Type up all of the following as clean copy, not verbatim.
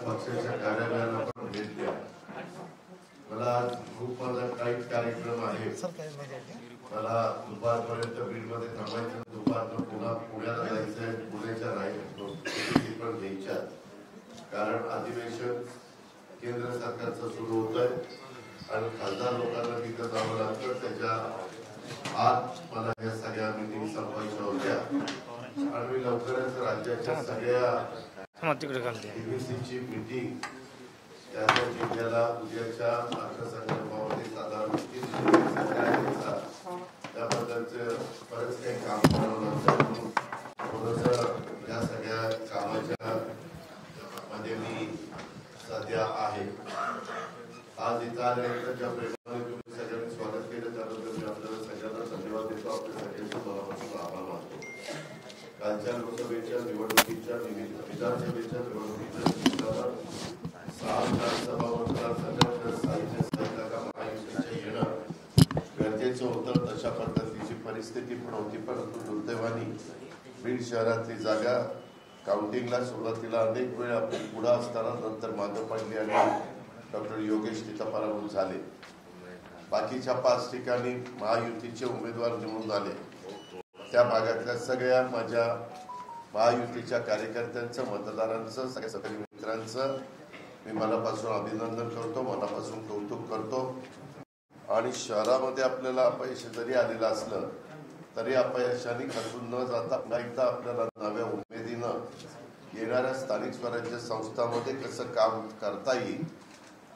पक्षाच्या कार्यालयाला पण भेट द्या. मला खूप माझा काही कार्यक्रम आहे. मला दुपारपर्यंत बीडमध्ये थांबायचं, दुपारनं पुन्हा पुण्याला जायचंय, पुण्याच्या पण घ्यायच्या, कारण अधिवेशन केंद्र सरकारचं सुरू होत आहे आणि खासदार लोकांना तिथं जावं लागतं. त्याच्या आत मला या सगळ्या मीटिंग संपवायच्या होत्या आणि मी लवकरच राज्याच्या सगळ्या मीटिंग त्या जिल्ह्याला उद्याच्या अर्थसंकल्पामध्ये साधारण त्याबद्दलचं बरंच काही काम करावं लागतं. थोडंसं या सगळ्या कामाच्या मध्ये मी सध्या आहे. आज इथं आल्यानंतर ज्या प्रेमाने तुम्ही सगळ्यांनी स्वागत केलं त्याबद्दल मी आपल्याला सगळ्यांना धन्यवाद देतो. आपल्या सगळ्यांचे मनापासून आभार मानतो. कालच्या लोकसभेच्या निवडणुकीच्या विधानसभेच्या निवडणुकीच्या निमित्तानं 6 विधानसभा मतदारसंघात साहित्य संघाला महायुतीचे येणं गरजेचं होतं. तशा पद्धतीची परिस्थिती पण होती, परंतु दुर्दैवाने बीड शहरातली जागा काउंटिंगला सुरुवातीला अनेक वेळा पुढे असताना नंतर मागं पडली आणि डॉक्टर योगेश तिथं पराभूत झाले. बाकीच्या 5 ठिकाणी महायुतीचे उमेदवार निवडून आले. त्या भागातल्या सगळ्या माझ्या महायुतीच्या कार्यकर्त्यांचं, मतदारांचं, सगळ्या सहकारी मित्रांचं मी मनापासून अभिनंदन करतो, मनापासून कौतुक करतो. आणि शहरामध्ये आपल्याला अपयश जरी आलेलं असलं तरी अपयशाने खचून न जाता पुन्हा एकदा आपल्याला नव्या उमेदीनं येणाऱ्या स्थानिक स्वराज्य संस्थांमध्ये कसं काम करता येईल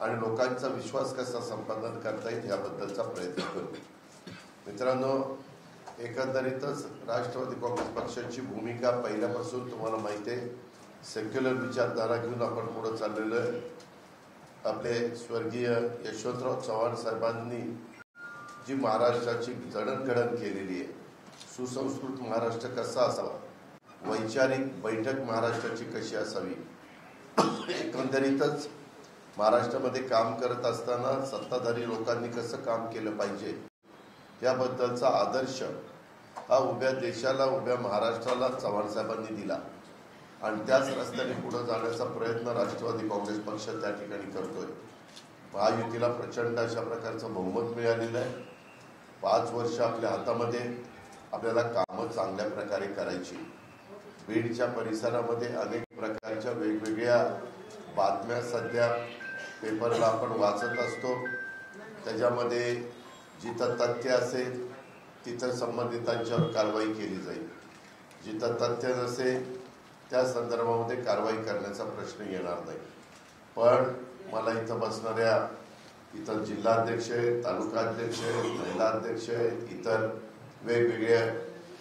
आणि लोकांचा विश्वास कसा संपादन करता येईल याबद्दलचा प्रयत्न करू. मित्रांनो, एकंदरीतच राष्ट्रवादी काँग्रेस पक्षाची भूमिका पहिल्यापासून तुम्हाला माहिती आहे. सेक्युलर विचारधारा घेऊन आपण पुढे चाललेलो आहे. आपले स्वर्गीय यशवंतराव चव्हाण साहेबांनी जी महाराष्ट्राची जडणघडण केलेली आहे, सुसंस्कृत महाराष्ट्र कसा असावा, वैचारिक बैठक महाराष्ट्राची कशी असावी, एकंदरीतच महाराष्ट्रामध्ये काम करत असताना सत्ताधारी लोकांनी कसं काम केलं पाहिजे याबद्दलचा आदर्श हा उभ्या देशाला, उभ्या महाराष्ट्राला चव्हाण साहेबांनी दिला आणि त्याच रस्त्याने पुढे जाण्याचा प्रयत्न राष्ट्रवादी काँग्रेस पक्ष त्या ठिकाणी करतोय. महायुतीला प्रचंड अशा प्रकारचं बहुमत मिळालेलं आहे. 5 वर्ष आपल्या हातामध्ये, आपल्याला कामं चांगल्या प्रकारे करायची. बीडच्या परिसरामध्ये अनेक प्रकारच्या वेगवेगळ्या बातम्या सध्या पेपरला आपण वाचत असतो. त्याच्यामध्ये जिथं तथ्य असेल तिथं संबंधितांच्यावर कारवाई केली जाईल, जिथं तथ्य नसेल त्या संदर्भामध्ये कारवाई करण्याचा प्रश्न येणार नाही. पण मला इथं बसणाऱ्या इतर जिल्हाध्यक्ष आहेत, तालुका अध्यक्ष आहेत, महिला अध्यक्ष आहेत, इतर वेगवेगळ्या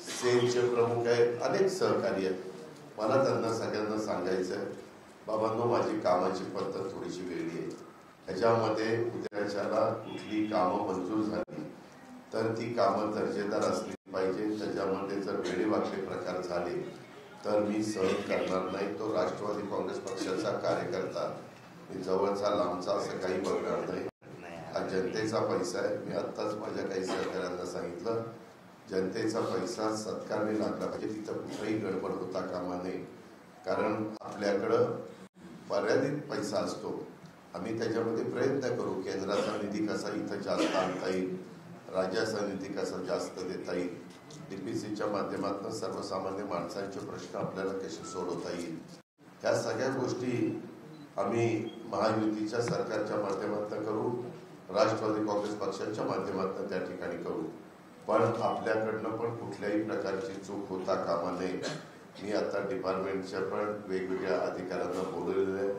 सेलचे प्रमुख आहेत, अनेक सहकारी आहेत. मला त्यांना सगळ्यांना सांगायचं आहे, बाबांनो, माझी कामाची पद्धत थोडीशी वेगळी आहे. ह्याच्यामध्ये उद्याच्याला कुठली कामं मंजूर झाली तर ती कामं दर्जेदार असली पाहिजे. त्याच्यामध्ये जर वेळेवाकडे प्रकार झाले तर मी सहन करणार नाही. तो राष्ट्रवादी काँग्रेस पक्षाचा कार्यकर्ता, मी जवळचा लांबचा असं काही बघणार नाही. हा जनतेचा पैसा आहे. मी आत्ताच माझ्या काही सहकाऱ्यांना सांगितलं, जनतेचा पैसा सत्कारने लागला पाहिजे, तिथं कुठेही गडबड होता कामा नये. कारण आपल्याकडं मर्यादित पैसा असतो आम्ही त्याच्यामध्ये प्रयत्न करू. केंद्राचा निधी कसा इथं जास्त आणता येईल, राज्याचा निधी कसा जास्त देता येईल, डीपीसीच्या माध्यमातून सर्वसामान्य माणसांचे प्रश्न आपल्याला कसे सोडवता येईल, ह्या सगळ्या गोष्टी आम्ही महायुतीच्या सरकारच्या माध्यमातून करू, राष्ट्रवादी काँग्रेस पक्षाच्या माध्यमातून त्या ठिकाणी करू. पण आपल्याकडनं पण कुठल्याही प्रकारची चूक होता कामा नये. मी आता डिपार्टमेंटच्या पण वेगवेगळ्या अधिकाऱ्यांना बोलवलेलं आहे.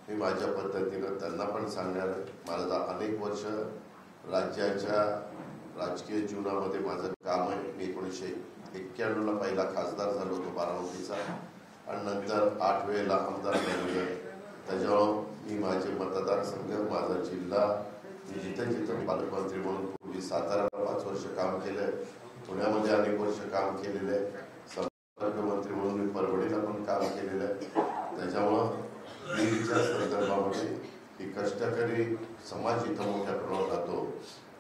मी माझ्या पद्धतीनं त्यांना पण सांगणार आहे. मला अनेक वर्ष राज्याच्या राजकीय जीवनामध्ये माझं काम आहे. मी 1991ला पहिला खासदार झालो होतो बारामतीचा आणि नंतर 8 वेळेला आमदार झालेलो. त्याच्यावर मी माझे मतदारसंघ, माझा जिल्हा, मी जिथे पालकमंत्री म्हणून पूर्वी साताराला 5 वर्ष काम केलंय, पुण्यामध्ये अनेक वर्ष काम केलेलं आहे, संपर्क मंत्री म्हणून मी परभणीला पण काम केलेलं आहे. त्याच्यामुळं लीगच्या संदर्भामध्ये ही कष्टकरी समाज इथं मोठ्या प्रमाणात राहतो.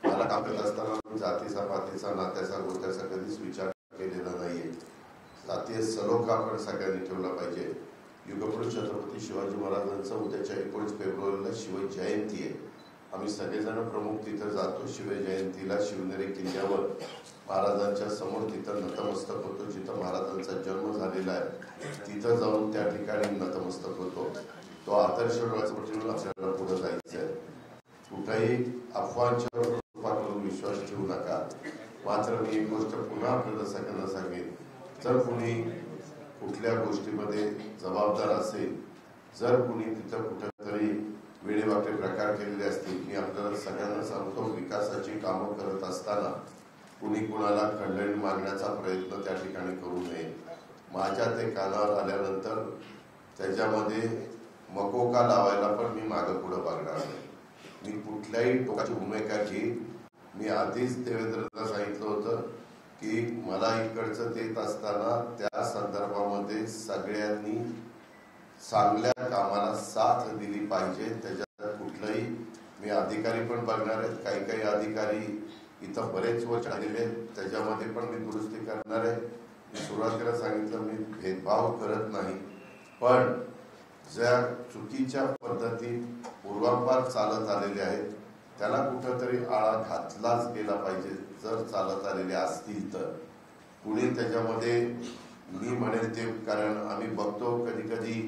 मला काम करत असताना जातीचा, पातीचा, नात्याचा, गोत्याचा कधीच विचार केलेला नाहीये. जातीय सलोखा आपण सगळ्यांनी ठेवला पाहिजे. युगपुरुष छत्रपती शिवाजी महाराजांचं उद्याच्या 19 फेब्रुवारीला शिवजयंती आहे. आम्ही सगळेजण प्रमुख तिथं जातो. शिवजयंतीला शिवनेरी किल्ल्यावर महाराजांच्या समोर तिथं नतमस्तक होतो. जिथं महाराजांचा जन्म झालेला आहे तिथं जाऊन त्या ठिकाणी नतमस्तक होतो. तो आदर्श डोळ्यासमोर आपल्याला पुढे जायचं आहे. कुठेही अफवांच्या रूपाकडून विश्वास ठेवू नका. मात्र मी एक गोष्ट पुन्हा आपल्याला सगळ्यांना सांगेन, जर कुणी कुठल्या गोष्टीमध्ये जबाबदार असेल, जर कुणी तिथं कुठेतरी वेडेवाकडे प्रकार केलेले असतील, मी आपल्याला सगळ्यांना सांगतो, विकासाची कामं करत असताना कुणी कुणाला खंडणी मागण्याचा प्रयत्न त्या ठिकाणी करू नये. माझ्या ते कानावर आल्यानंतर त्याच्यामध्ये मकोका लावायला पण मी मागं पुढं बघणार नाही. मी कुठल्याही टोकाची भूमिका घेईन. मी आधीच देवेंद्रला सांगितलं होतं की मला इकडचं देत असताना त्या संदर्भामध्ये सगळ्यांनी चांगल्या कामाला साथ दिली पाहिजे. त्याच्यात कुठलंही मी अधिकारी पण बघणार आहेत. काही अधिकारी इथं बरेच वर्ष आलेले आहेत, त्याच्यामध्ये पण मी दुरुस्ती करणार आहे. मी सुरुवातीला सांगितलं मी भेदभाव करत नाही, पण ज्या चुकीच्या पद्धती पूर्वापार चालत आलेल्या आहेत त्याला कुठंतरी आळा घातलाच गेला पाहिजे. जर चालत आलेले असतील तर पुढे त्याच्यामध्ये मी म्हणेल ते, कारण आम्ही बघतो कधी कधी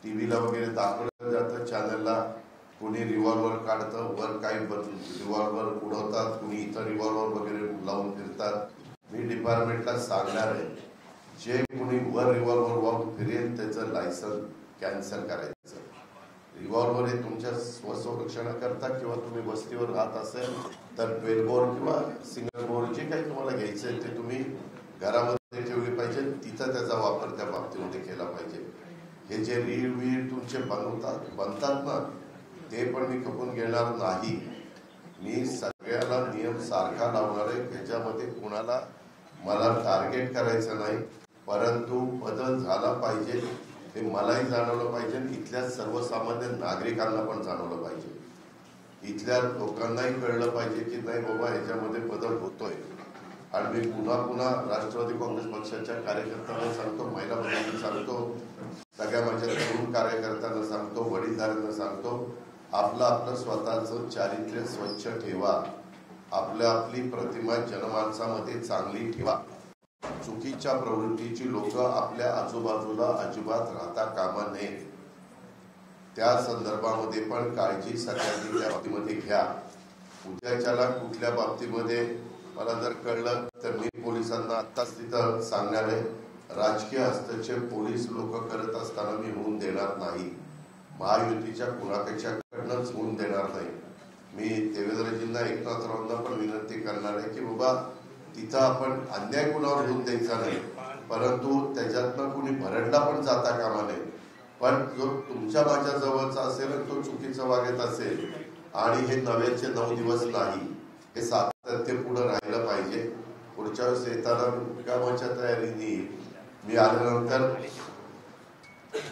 टीव्हीला वगैरे दाखवलं जातं चॅनलला, कुणी रिव्हॉल्वर काढतं, वर काही रिव्हॉल्वर उडवतात, कुणी इतर रिव्हॉल्वर वगैरे लावून फिरतात. मी डिपार्टमेंटला सांगणार आहे, जे कुणी वर रिव्हॉल्वर वाहून फिरेल त्याचं लायसन्स कॅन्सल करायचं. रिव्हॉल्वर हे तुमच्या स्वसंरक्षणाकरता किंवा तुम्ही वस्तीवर राहत असेल तर 12 बोर किंवा सिंगल बोर जे काही तुम्हाला घ्यायचं आहे ते तुम्ही घरामध्ये ठेवले पाहिजे. तिथं त्याचा वापर त्या बाबतीमध्ये केला पाहिजे. हे जे रीळ तुमचे बनतात ना, ते पण मी खपून घेणार नाही. मी सगळ्याला नियम सारखा लावणार आहे. त्याच्यामध्ये कुणाला मला टार्गेट करायचं नाही, परंतु बदल झाला पाहिजे हे मलाही जाणवलं पाहिजे, इथल्या सर्वसामान्य नागरिकांना पण जाणवलं पाहिजे. इथल्या लोकांनाही कळलं पाहिजे की नाही बाबा ह्याच्यामध्ये बदल होतोय. आणि मी पुन्हा राष्ट्रवादी काँग्रेस पक्षाच्या कार्यकर्त्यांना सांगतो, महिला मंडळींना सांगतो, सगळ्या माझ्या तरुण कार्यकर्त्यांना सांगतो, वडीलधाऱ्यांना सांगतो, आपलं स्वतःचं चारित्र्य स्वच्छ ठेवा. आपली प्रतिमा जनमानसामध्ये चांगली ठेवा. चुकीच्या प्रवृत्तीची लोक आपल्या आजूबाजूला अजिबात राहता कामा नये. त्या संदर्भामध्ये पण काळजी सगळ्यांनी त्या बाबतीमध्ये घ्या. उद्याच्याला कुठल्या बाबतीमध्ये मला जर कळलं तर मी पोलिसांना आत्ताच तिथं सांगणार आहे, राजकीय हस्तक्षेप पोलीस लोक करत असताना मी होऊन देणार नाही. महायुतीच्या कुणाकडनंच होऊन देणार नाही. मी देवेंद्रजींना, एकनाथरावांना पण विनंती करणार आहे की बाबा तिथं आपण अन्याय कुणावर होऊन द्यायचा नाही, परंतु त्याच्यातनं कुणी भरडला पण जाता कामा नये. पण जो तुमच्या माझ्या जवळचा असेल तो चुकीचं वागत असेल आणि हे 9चे 9 दिवस नाही, हे सातत्य पुढे राहिलं पाहिजे. पुढच्या वेळेस येताना कामाच्या तयारीने मी आल्यानंतर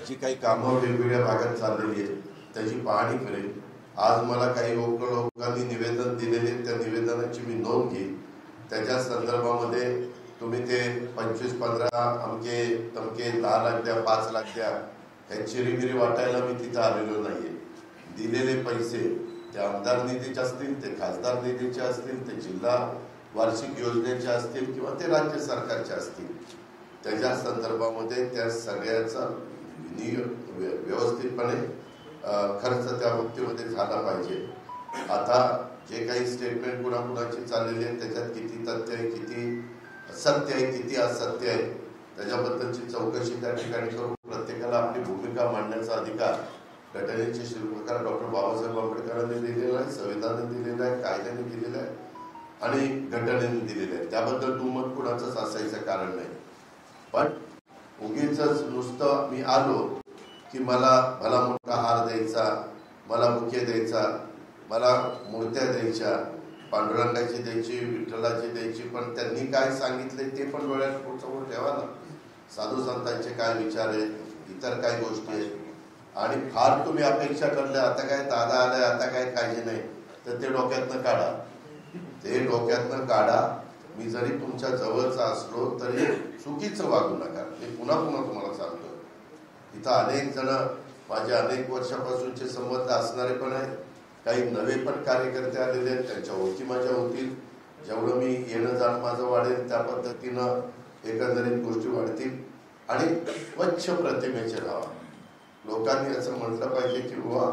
जी काही कामं वेगवेगळ्या भागात चाललेली आहेत त्याची पाहणी करेन. आज मला काही लोकांनी निवेदन दिलेले, त्या निवेदनाची मी नोंद घेईन. त्याच्या संदर्भामध्ये तुम्ही ते 25-15 अमके तमके 10 लाख द्या, 5 लाख द्या, ह्या चिरीमिरी वाटायला मी तिथं आलेलो नाहीये. दिलेले पैसे ते आमदार निधीचे असतील, ते खासदार निधीचे असतील, ते जिल्हा वार्षिक योजनेचे असतील किंवा ते राज्य सरकारचे असतील, त्याच्या संदर्भामध्ये त्या सगळ्याचा व्यवस्थितपणे खर्च त्या बाबतीमध्ये झाला पाहिजे. आता जे काही स्टेटमेंट कुणाकुणाची चाललेली आहे त्याच्यात किती तथ्य आहे, किती सत्य आहे, किती असत्य आहे, त्याच्याबद्दलची चौकशी त्या ठिकाणी करून प्रत्येकाला आपली भूमिका मांडण्याचा अधिकार घटनेचे शिल्पकार डॉक्टर बाबासाहेब आंबेडकरांनी दिलेला आहे, संविधानाने दिलेला आहे, कायद्याने दिलेला आहे आणि घटनेने दिलेले आहे. त्याबद्दल दुमत कुणाचंच असायचं कारण नाही. पण उगीच नुसतं मी आलो की मला मोठा हार द्यायचा, मला बुके द्यायचा, मला मूर्त्या द्यायच्या, पांडुरंगाची द्यायची, विठ्ठलाची द्यायची, पण त्यांनी काय सांगितले ते पण डोळ्यात समोर ठेवा ना. साधू संतांचे काय विचार आहेत, इतर काय गोष्टी आहेत. आणि फार तुम्ही अपेक्षा करल्या आता काय दादा आलाय आता काय पाहिजे नाही तर ते डोक्यातनं काढा, ते डोक्यातनं काढा. मी जरी तुमच्या जवळचा असलो तरी चुकीचं वागू नका. हे पुन्हा तुम्हाला सांगतो. इथं अनेक जण माझे अनेक वर्षापासूनचे संबंध असणारे पण आहेत, काही नवे पण कार्यकर्ते आलेले आहेत, त्यांच्या ओळखी माझ्या होतील. जेवढं मी येणं जाणं माझं वाढेल त्या पद्धतीनं एकंदरीत गोष्टी वाढतील आणि स्वच्छ प्रतिमेचे राहा. लोकांनी असं म्हटलं पाहिजे की बाबा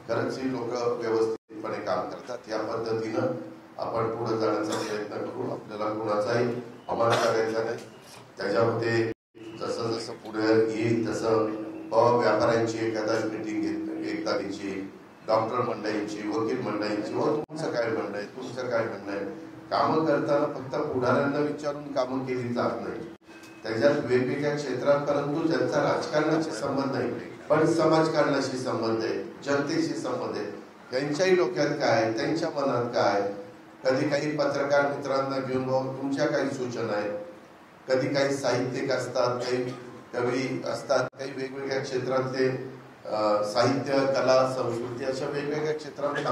खरंच ही लोक व्यवस्थितपणे काम करतात. या पद्धतीनं आपण पुढे जाण्याचा प्रयत्न करू. आपल्याला कुणाचाही अमान करायचा नाही. त्याच्यामध्ये जसं जसं पुढे येईल तसं व्यापाऱ्यांची एखादा मिटिंग एकदा घ्यायची, डॉक्टर मंडळींची, वकील मंडळींची, तुमचं काय म्हणणं आहे, तुमचं काय म्हणणं आहे. कामं करताना फक्त पुढाऱ्यांना विचारून कामं केली जात नाही. त्याच्यात वेगवेगळ्या क्षेत्रात, परंतु ज्यांचा राजकारणाशी संबंध आहे पण समाजकारणाशी संबंध आहे, जनतेशी संबंध आहे, त्यांच्याही डोक्यात काय आहे, त्यांच्या मनात काय. कधी काही पत्रकार मित्रांना घेऊन तुमच्या काही सूचना आहेत, कधी काही साहित्यिक असतात, काही कवी असतात, काही वेगवेगळ्या क्षेत्रातले साहित्य, कला, संस्कृती अशा वेगवेगळ्या क्षेत्रात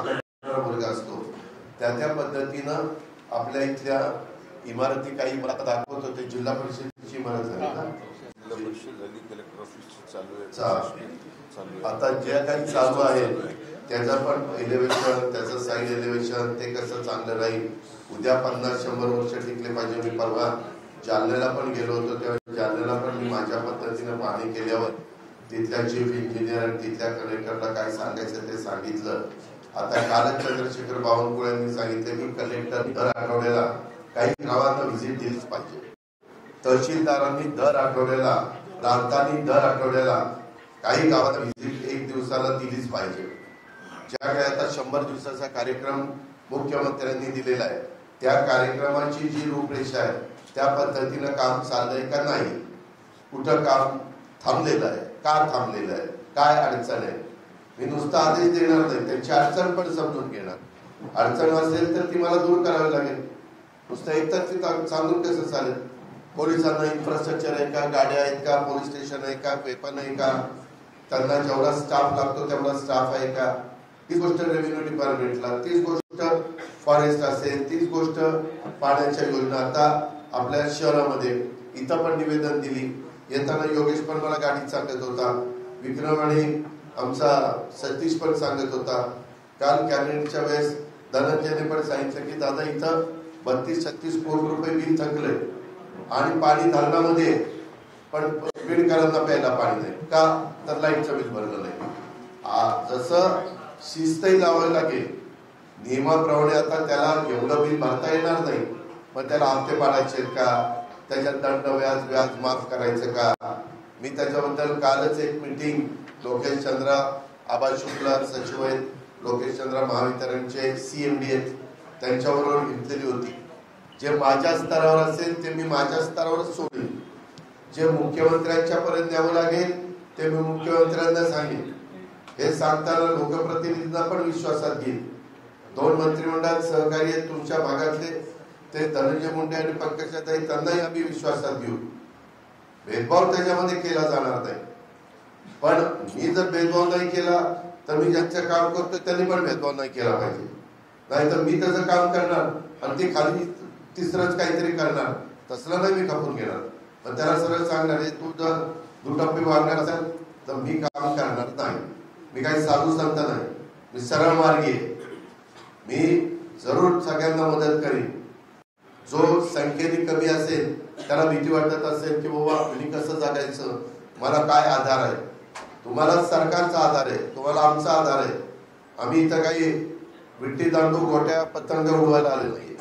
वर्ग असतो. त्या पद्धतीनं आपल्या इथल्या इमारती काही मला दाखवत होते. जिल्हा परिषदेची इमारत झाली ना, कलेक्टर ऑफिस चालू आहे. आता जे काही चालू आहे त्याचं पण एलिव्हेशन, त्याचं साईड एलिव्हेशन ते कसं चांगलं राहील. उद्या 50-100 वर्ष टिकले पाहिजे. मी परवा जालन्याला पण गेलो होतो, तेव्हा जालन्याला पण मी माझ्या पद्धतीनं पाहणी केल्यावर तिथल्या चीफ इंजिनियर, तिथल्या कलेक्टरला काय सांगायचं ते सांगितलं. आता कालच चंद्रशेखर बावनकुळेंनी सांगितलं की कलेक्टर दर आठवड्याला काही गावांना व्हिजिट दिलीच पाहिजे. तहसीलदारांनी दर आठवड्याला, प्रांतांनी दर आठवड्याला काही गावांना व्हिजिट 1 दिवसाला दिलीच पाहिजे. ज्या काही आता 100 दिवसाचा कार्यक्रम मुख्यमंत्र्यांनी दिलेला आहे त्या कार्यक्रमाची जी रूपरेषा आहे त्या पद्धतीनं काम चाललंय का नाही, कुठं काम थांबलेलं आहे, का थांबलेलं आहे, काय अडचण आहे. मी नुसता आदेश देणार नाही, त्यांची अडचण पण समजून घेणार. अडचण असेल तर ती मला दूर करावी लागेल. नुसतं एकतर ती सांगून कसं चालेल. पोलिसांना इन्फ्रास्ट्रक्चर आहे का, गाड्या आहेत का, पोलीस स्टेशन आहे का, वेपन आहे का, त्यांना जेवढा स्टाफ लागतो तेवढा स्टाफ आहे का, तीच गोष्ट रेव्हेन्यू डिपार्टमेंटला, तीच गोष्ट फॉरेस्ट असेल, तीच गोष्ट पाण्याच्या योजना. आता आपल्या शहरामध्ये इथं पण निवेदन दिली. येताना योगेश पण मला गाडीत सांगत होता, विक्रम आणि आमचा सतीश पण सांगत होता. काल कॅबिनेटच्या वेळेस धनंजयने पण सांगितलं की दादा इथं 32-36 कोटी रुपये बिल थकलंय आणि पाणी धरणामध्ये पण बीडकरांना प्यायला पाणी नाही का, तर लाईटचं बिल भरलं नाही. जसं शिस्तही लावावी लागेल नियमाप्रमाणे. आता त्याला एवढं बिल भरता येणार नाही, पण त्याला हप्ते पाडायचे का, त्याच्यात दंड व्याज माफ करायचं का. मी त्याच्याबद्दल कालच एक मीटिंग लोकेश चंद्रा आबा शुक्ला सचिव आहेत, लोकेश चंद्रा महावितरणचे CMD आहेत, त्यांच्याबरोबर घेतलेली होती. जे माझ्या स्तरावर असेल ते मी माझ्या स्तरावरच सोडेल. जे मुख्यमंत्र्यांच्या पर्यंत न्यावं लागेल ते मी मुख्यमंत्र्यांना सांगेन. हे सांगताना लोकप्रतिनिधींना पण विश्वासात घेईल. 2 मंत्रिमंडळात सहकारी आहेत तुमच्या भागातले, ते धनंजय मुंडे आणि पंकजाताई, त्यांनाही आम्ही विश्वासात घेऊ. भेदभाव त्याच्यामध्ये केला जाणार नाही. पण मी जर भेदभाव नाही केला तर मी ज्यांचं काम करतो त्यांनी पण भेदभाव नाही केला पाहिजे. नाहीतर मी त्याचं काम करणार आणि ते खाली तिसरंच काहीतरी करणार, तसलं नाही मी खपून घेणार. पण त्याला सरळ सांगणार आहे, तू जर दुटप्पी वागणार असेल तर मी काम करणार नाही. मी काही साधू संत नाही. मी सरळ मार्गी आहे. मी जरूर सगळ्यांना मदत करीन. जो संख्येने कमी असेल, त्याला भीती वाटत असेल की बाबा मी कसं जगायचं, मला काय आधार आहे, तुम्हाला सरकारचा आधार आहे, तुम्हाला आमचा आधार आहे. आम्ही इथं काही विट्टी दांडू गोट्या पतंग उडवायला आले नाही.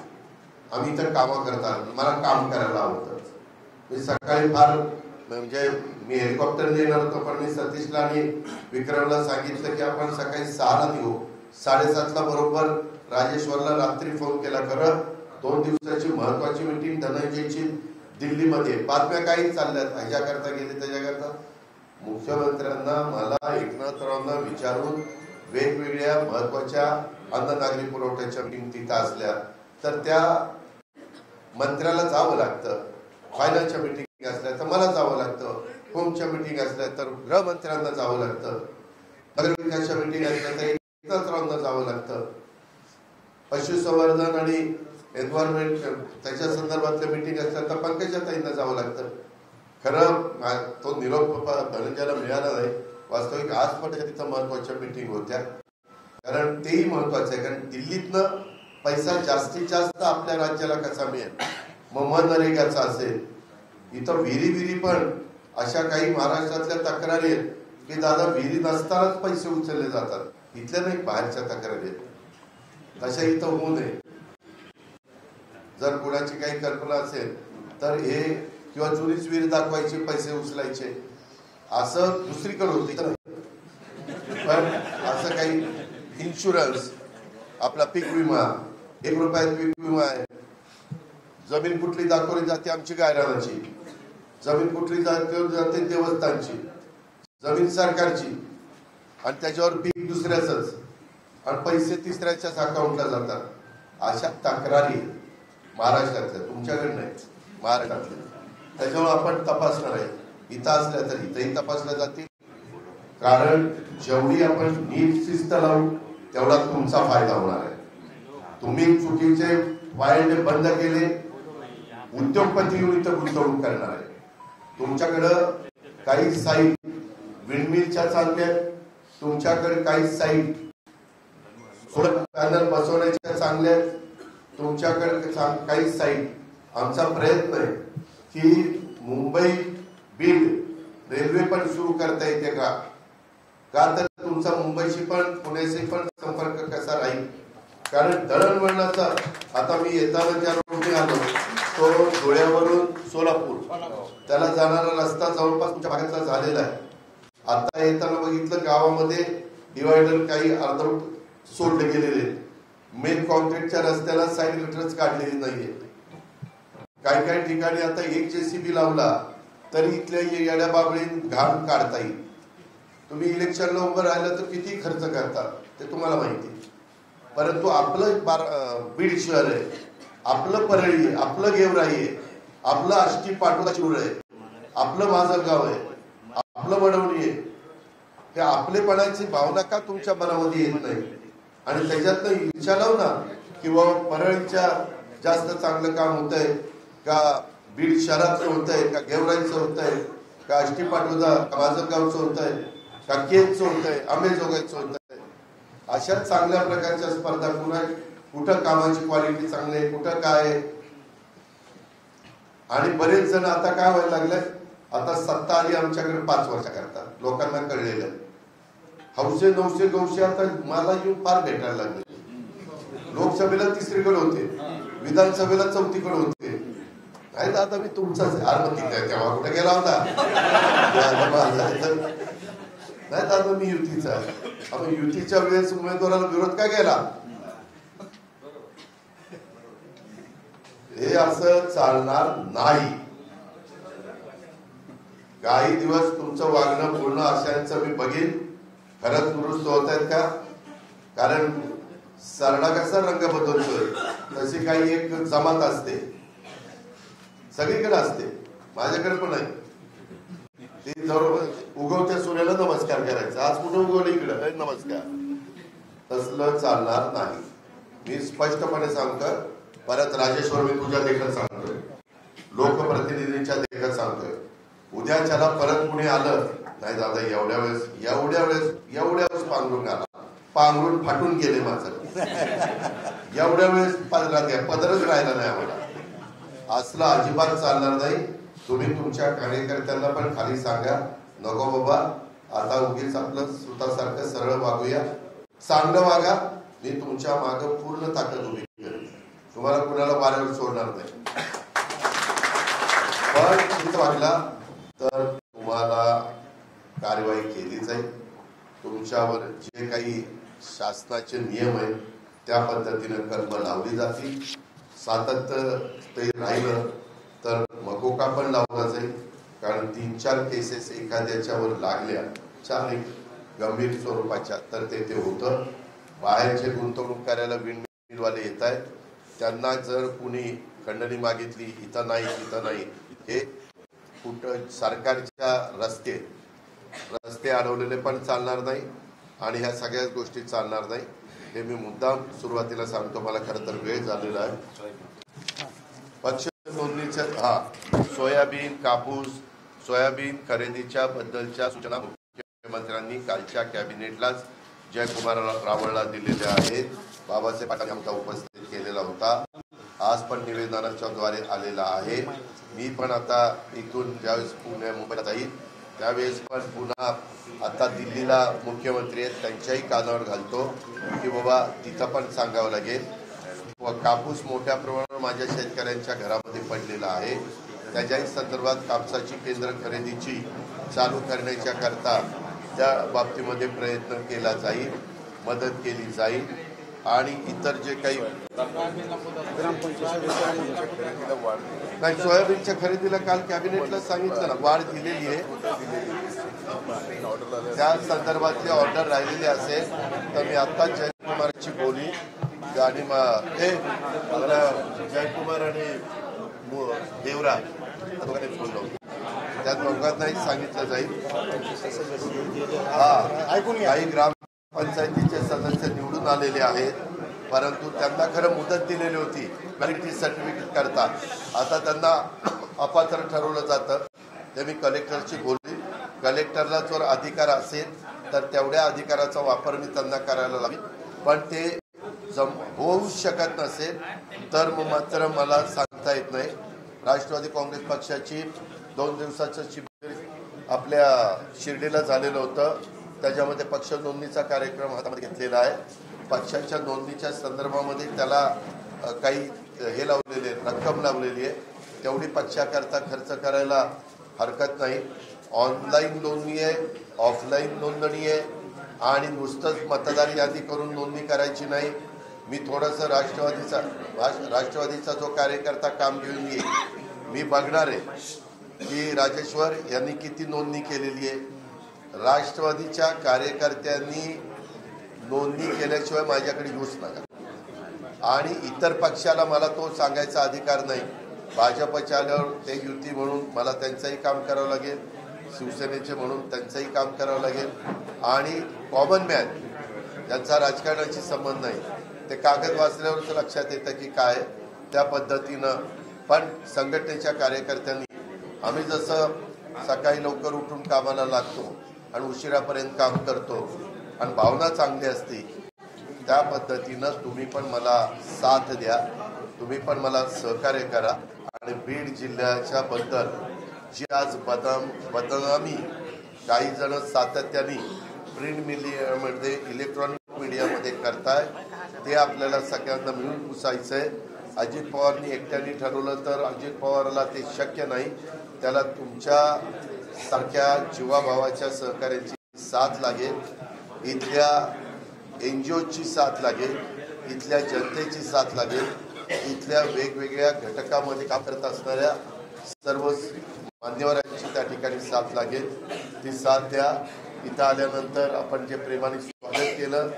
आम्ही इथं कामं करता, मला काम करायला आवडतं. मी सकाळी फार म्हणजे मी हेलिकॉप्टरने येणार होतो, पण मी सतीशला आणि विक्रमला सांगितलं की आपण सकाळी 6ला निघू. 7:30ला बरोबर राजेश्वरला रात्री फोन केला. खरं 2 दिवसाची महत्वाची मीटिंग धनंजयची दिल्लीमध्ये. बातम्या काही चालल्यात, ह्याच्याकरता गेले त्याच्याकरता. मुख्यमंत्र्यांना मला एकनाथरावांना विचारून वेगवेगळ्या महत्वाच्या अन्न नागरी पुरवठ्याच्या मीटिंग तिथं असल्या तर त्या मंत्र्याला जावं लागतं. फायनान्सच्या मीटिंग असल्या तर मला जावं लागतं. होमच्या मीटिंग असल्या तर गृहमंत्र्यांना जावं लागतं. नगरविकासच्या मीटिंग असल्या तर एकनाथरावांना जावं लागतं. पशुसंवर्धन आणि एन्व्हायरमेंट त्याच्या संदर्भातल्या मीटिंग असल्या तर पंकजाताईंना जावं लागतं. खरं तो निरोप धनंजयला मिळाला नाही. वास्तविक आज पण तिथं महत्वाच्या मीटिंग होत्या, कारण तेही महत्वाचं आहे. कारण दिल्लीतनं पैसा जास्तीत जास्त आपल्या राज्याला कसा मिळेल, मग मनरेगाचा असेल. इथं विहिरी पण अशा काही महाराष्ट्रातल्या तक्रारी आहेत की दादा विहिरी नसतानाच पैसे उचलले जातात. इथल्या नाही, बाहेरच्या तक्रारी आहेत. तशा इथं होऊ नये. जर कुणाची काही कल्पना असेल तर हे किंवा जुनीच विहीर दाखवायचे, पैसे उचलायचे, असं दुसरीकडे होते. पण असं काही इन्शुरन्स, आपला पीक विमा, 1 रुपयात पीक विमा आहे. जमीन कुठली दाखवली जाते आमची गायरानाची, जमीन कुठली जाते देवस्थानची, जमीन सरकारची, आणि त्याच्यावर पीक दुसऱ्याच आणि पैसे तिसऱ्याच्याच अकाउंटला जातात. अशा तक्रारी महाराष्ट्रातल्या, तुमच्याकडे नाही, महाराष्ट्रातल्या. त्याच्यावर आपण तपासणार आहे. इथं असल्या तर इथंही तपासल्या जातील. कारण जेवढी आपण नीट शिस्त लावू तेवढा तुमचा फायदा होणार आहे. तुम्ही चुकीचे वायदे बंद केले, उद्योगपती येऊन इथं गुंतवणूक करणार आहे. तुमच्याकडं काही साईट विंडमिलच्या चांगल्या, तुमच्याकडे काही साईट सोलर पॅनल बसवण्याच्या चांगल्या, तुमच्याकडे काही साईट. आमचा प्रयत्न आहे की मुंबई बीड रेल्वे पण सुरू करता येते का तर तुमचा मुंबईशी पण पुण्याशी पण संपर्क कसा राहील. कारण दळणवळणाचा आता मी येताना ज्या रोडने आलो तो धुळ्यावरून सोलापूर त्याला जाणारा रस्ता जवळपास तुमच्या भागातला झालेला आहे. आता येताना बघितलं गावामध्ये डिवायडर काही अर्धवट सोडले गेलेले. मेन कॉन्क्रीटच्या रस्त्याला साईड गटरच काढलेली नाहीये. काही ठिकाणी आता एक जेसीबी लावला तरी इथल्या येड्या बाबळीत घाण काढता येईल. तुम्ही इलेक्शनला उभं राहिलं तर किती खर्च करता ते तुम्हाला माहिती. परंतु आपलं बीड शहर आहे, आपलं परळी आहे, आपलं गेवराई आहे, आपलं आष्टी पाटोदा चिवळ आहे, आपलं माजलगाव आहे, आपलं वडवणी आहे. हे आपलेपणाची भावना का तुमच्या मनामध्ये येत नाही. आणि त्याच्यातनं इच्छा लावू ना किंवा परळीच्या जास्त चांगलं काम होत आहे का, बीड शहराचं होत आहे का, गेवराईचं होत आहे का, आष्टी पाटोदा माजलगावचं होत आहे का, केजचं होत आहे, आंबेजोगाईचं होत आहे. अशा चांगल्या प्रकारच्या स्पर्धा कुठं कामाची क्वालिटी चांगली आहे, कुठं काय आहे. आणि बरेच जण आता काय व्हायला लागलंय, आता सत्ता आली आमच्याकडे 5 वर्षाकरता, लोकांना कळलेलं हौसे नवसे गौसे आता मला येऊन फार भेटायला लागले. लोकसभेला 3रीकडे होते, विधानसभेला 4थीकडे होते. नाही दादा मी तुमचाच तेव्हा कुठे गेला होता. नाही दादा मी युतीचा. आपण युतीच्या वेळेस उमेदवाराला विरोध का केला. हे असं चालणार नाही. काही दिवस तुमचं वागणं बोलणं अशांचं मी बघीन खरंच दुरुस्त होत आहेत का. कारण सरडा कसा रंग बदलतोय तशी काही एक जमात असते, सगळीकडे असते, माझ्याकडे पण आहे. ते उगवत्या सूर्याला नमस्कार करायचा. आज कुठं उगवलं इकडं नमस्कार. तसलं चालणार नाही. मी स्पष्टपणे सांगतोय. परत राजेश्वर मी तुझ्या देखत सांगतोय, लोकप्रतिनिधींच्या देखत सांगतोय. उद्याच्याला परत कुणी आलं नाही दादा एवढ्या वेळेस पांघरून आला पांघरून फाटून गेले माझं. एवढ्या वेळेस पदरच राहिला नाही आम्हाला. असलं अजिबात चालणार नाही. तुम्ही तुमच्या कार्यकर्त्यांना पण खाली सांगा, नको बाबा आता उगीच आपलं स्वतःसारखं सरळ वागूया, चांगलं वागा. मी तुमच्या मागे पूर्ण ताकद उभी करेन, तुम्हाला कुणाला वाऱ्यावर सोडणार नाही. पण तिथं वागला तर तुम्हाला कारवाई केली जाईल. तुमच्यावर जे काही शासनाचे नियम आहेत त्या पद्धतीने कलम लावली जातील. सातत्य ते राहिलं तर मकोका पण लावला जाईल. कारण 3-4 केसेस एखाद्याच्यावर लागल्या, 4 गंभीर स्वरूपाच्या, तर ते होतं. बाहेरचे गुंतवणूक करायला विंडमिलवाले येत आहेत, त्यांना जर कुणी खंडणी मागितली, इथं नाही, हे कुठं सरकारच्या रस्ते अडवलेले पण चालणार नाही आणि ह्या सगळ्याच गोष्टी चालणार नाही. हे मी मुद्दाम सुरुवातीला सांगतो. मला खरं तर वेळ झालेला आहे. पक्ष नोंदणीच्या सोयाबीन, कापूस, सोयाबीन खरेदीच्या बद्दलच्या सूचना मुख्यमंत्र्यांनी कालच्या कॅबिनेटलाच जयकुमार रावळला दिलेल्या आहेत. बाबासाहेब पाटील आमचा उपस्थित केलेला होता. आज पण निवेदनाच्या द्वारे आलेला आहे. मी पण आता इथून ज्यावेळेस पुणे मुंबईला जाईल त्यावेळेस पण पुन्हा आता दिल्लीला मुख्यमंत्री आहेत त्यांच्याही कानावर घालतो की बाबा तिथं पण सांगावं लागेल. व कापूस मोठ्या प्रमाणावर माझ्या शेतकऱ्यांच्या घरामध्ये पडलेला आहे. त्याच्याही संदर्भात कापसाची केंद्र खरेदीची चालू करण्याच्या करता त्या बाबतीमध्ये प्रयत्न केला जाईल, मदत केली जाईल. आणि इतर जे काही नाही, सोयाबीनच्या खरेदीला काल कॅबिनेटला सांगितलं ना, वाढ दिलेली आहे. त्या संदर्भातली ऑर्डर राहिलेली असेल तर मी आता जयकुमारची बोली आणि जयकुमार आणि देवरा दोघांनी फोन लावून त्या दोघांनाही सांगितलं जाईल. काही ग्रामपंचायतीचे सदस्य निवडून आलेले आहेत, परंतु त्यांना खरं मुदत दिलेली होती व्हॅलिडिटी सर्टिफिकेट करता. आता त्यांना अपात्र ठरवलं जातं. ते मी कलेक्टरची बोलली. कलेक्टरला जर अधिकार असेल तर तेवढ्या अधिकाराचा वापर मी त्यांना करायला लागेल. पण ते होऊ शकत नसेल तर मात्र मला सांगता येत नाही. राष्ट्रवादी काँग्रेस पक्षाची 2 दिवसाचं शिबिर आपल्या शिर्डीला झालेलं होतं. त्याच्यामध्ये पक्ष नोंदणीचा कार्यक्रम हातामध्ये घेतलेला आहे. पक्षाच्या नोंदणीच्या संदर्भामध्ये त्याला काही हे लावलेले रक्कम लावलेली आहे. तेवढी पक्षाकरता खर्च करायला हरकत नाही. ऑनलाईन नोंदणी आहे, ऑफलाईन नोंदणी आहे आणि नुसतंच मतदार यादी करून नोंदणी करायची नाही. मी थोडंसं राष्ट्रवादीचा जो कार्यकर्ता काम घेऊन येईल, मी बघणार आहे की राजेश्वर यांनी किती नोंदणी केलेली आहे. राष्ट्रवादीच्या कार्यकर्त्यांनी नोंदणी केल्याशिवाय माझ्याकडे येऊच नका. आणि इतर पक्षाला मला तो सांगायचा अधिकार नाही. भाजपच्या आल्यावर ते युती म्हणून मला त्यांचंही काम करावं लागेल, शिवसेनेचे म्हणून त्यांचंही काम करावं लागेल. आणि कॉमन मॅन ज्यांचा राजकारणाशी संबंध नाही ते कागद वाचल्यावरच लक्षात येतं की काय त्या पद्धतीनं. पण संघटनेच्या कार्यकर्त्यांनी आम्ही जसं सकाळी लवकर उठून कामाला लागतो आणि उशिरापर्यंत काम करतो आणि भावना चांगली असते, त्या पद्धतीनं तुम्ही पण मला साथ द्या, तुम्ही पण मला सहकार्य करा. आणि बीड जिल्ह्याच्या बद्दल जी आज बदनामी काही जण सातत्याने प्रिंट मीडियामध्ये, इलेक्ट्रॉनिक मीडियामध्ये करताय, ते आपल्याला सगळ्यांना मिळून पुसायचं आहे. अजित पवारनी एकट्याने ठरवलं तर अजित पवारला ते शक्य नाही. त्याला तुमच्या सारख्या जीवाभावाच्या सहकार्याची साथ लागेल, इथल्या NGOची साथ लागेल, इथल्या जनतेची साथ लागेल, इथल्या वेगवेगळ्या घटकामध्ये काम करत असणाऱ्या सर्व मान्यवरांची त्या ठिकाणी साथ लागेल. ती साथ द्या. इथं आल्यानंतर आपण जे प्रेमाने स्वागत केलं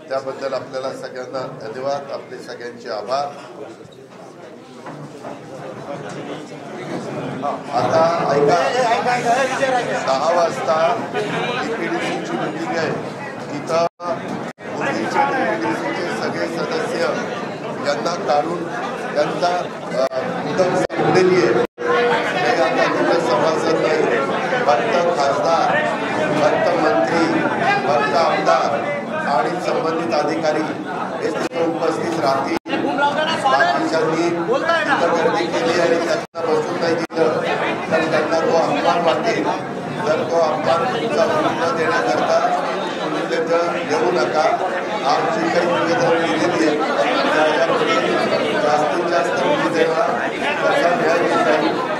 त्याबद्दल आपल्याला सगळ्यांना धन्यवाद. आपले सगळ्यांचे आभार. आता ऐका, 10 वाजता EPDCची मीटिंग आहे. इथं सगळे सदस्य यांना काढून त्यांचा मुदत संपलेली आहे. सभासद नाही, फक्त खासदार, फक्त मंत्री, फक्त आमदार आणि संबंधित अधिकारी हे तिथे उपस्थित राहतील. बाकीच्यांनी गर्दी केली आणि त्यांना बसून नाही दिलं तर त्यांना तो अपमान वाटेल. तर तो अपमान तुमचा विरुद्ध देण्याकरता तुम्ही त्याचं येऊ नका. आमची काही निवेदन दिलेली आहे, जास्तीत जास्त निवेदन त्याचा न्याय घेता येईल.